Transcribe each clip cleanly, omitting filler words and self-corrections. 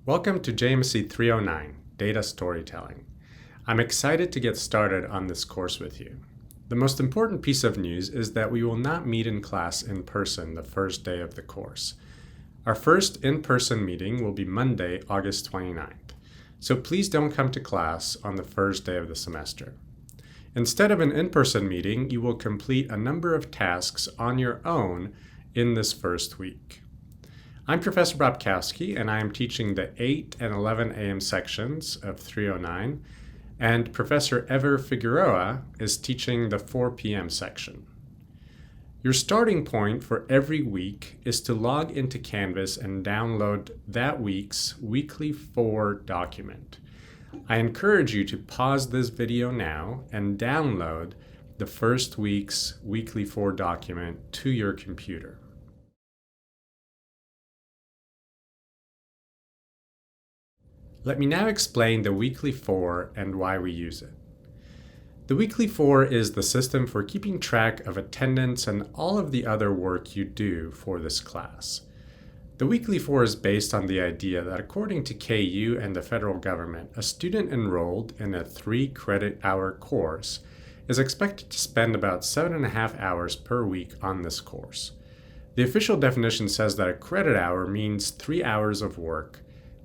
Welcome to J309, Data Storytelling. I'm excited to get started on this course with you. The most important piece of news is that we will not meet in class in person the first day of the course. Our first in-person meeting will be Monday, August 29th, so please don't come to class on the first day of the semester. Instead of an in-person meeting, you will complete a number of tasks on your own in this first week. I'm Professor Bobkowski, and I am teaching the 8 and 11 a.m. sections of 309, and Professor Ever Figueroa is teaching the 4 p.m. section. Your starting point for every week is to log into Canvas and download that week's Weekly 4 document. I encourage you to pause this video now and download the first week's Weekly 4 document to your computer. Let me now explain the Weekly 4 and why we use it. The Weekly 4 is the system for keeping track of attendance and all of the other work you do for this class. The Weekly 4 is based on the idea that according to KU and the federal government, a student enrolled in a 3-credit-hour course is expected to spend about 7.5 hours per week on this course. The official definition says that a credit hour means 3 hours of work,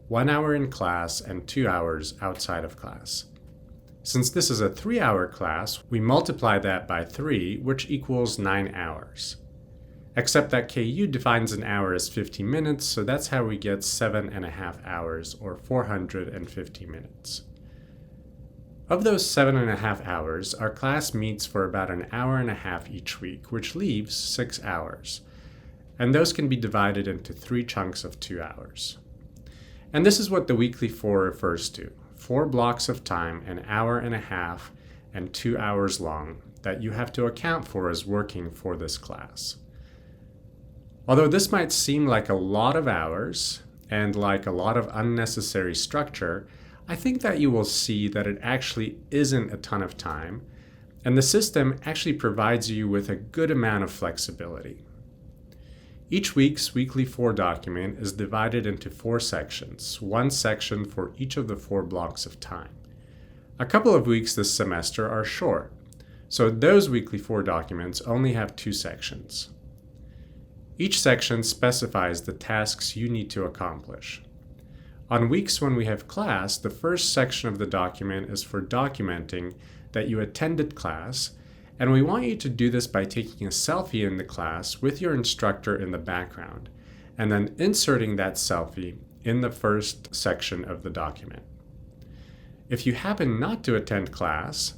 1 hour in class, and 2 hours outside of class. Since this is a 3-hour class, we multiply that by 3, which equals 9 hours. Except that KU defines an hour as 50 minutes, so that's how we get 7.5 hours, or 450 minutes. Of those 7.5 hours, our class meets for about an hour and a half each week, which leaves 6 hours. And those can be divided into 3 chunks of 2 hours. And this is what the Weekly 4 refers to: 4 blocks of time, an hour and a half and 2 hours long, that you have to account for as working for this class. Although this might seem like a lot of hours and like a lot of unnecessary structure, I think that you will see that it actually isn't a ton of time, and the system actually provides you with a good amount of flexibility. Each week's Weekly 4 document is divided into 4 sections, 1 section for each of the 4 blocks of time. A couple of weeks this semester are short, so those Weekly 4 documents only have 2 sections. Each section specifies the tasks you need to accomplish. On weeks when we have class, the first section of the document is for documenting that you attended class, and we want you to do this by taking a selfie in the class with your instructor in the background, and then inserting that selfie in the first section of the document. If you happen not to attend class,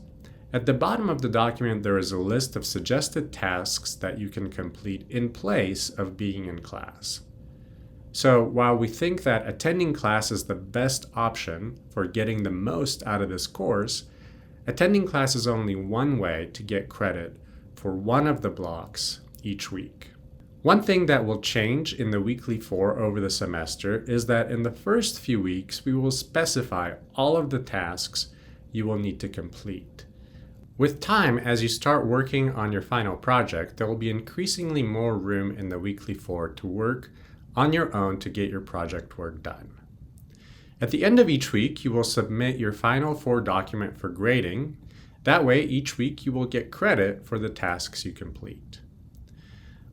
at the bottom of the document there is a list of suggested tasks that you can complete in place of being in class. So while we think that attending class is the best option for getting the most out of this course, attending class is only one way to get credit for one of the blocks each week. One thing that will change in the Weekly 4 over the semester is that in the first few weeks we will specify all of the tasks you will need to complete. With time, as you start working on your final project, there will be increasingly more room in the Weekly 4 to work on your own to get your project work done. At the end of each week, you will submit your final 4 document for grading. That way, each week you will get credit for the tasks you complete.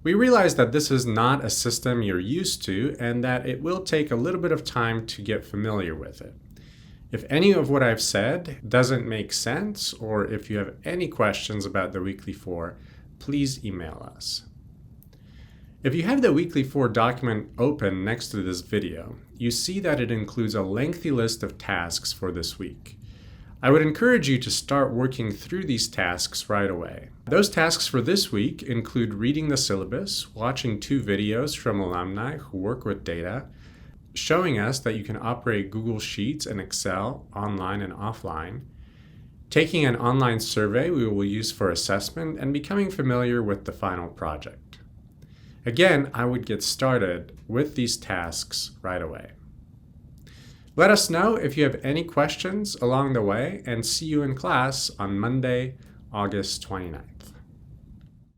We realize that this is not a system you're used to and that it will take a little bit of time to get familiar with it. If any of what I've said doesn't make sense, or if you have any questions about the Weekly 4, please email us. If you have the Weekly 4 document open next to this video, you see that it includes a lengthy list of tasks for this week. I would encourage you to start working through these tasks right away. Those tasks for this week include reading the syllabus, watching 2 videos from alumni who work with data, showing us that you can operate Google Sheets and Excel online and offline, taking an online survey we will use for assessment, and becoming familiar with the final project. Again, I would get started with these tasks right away. Let us know if you have any questions along the way, and see you in class on Monday, August 29th.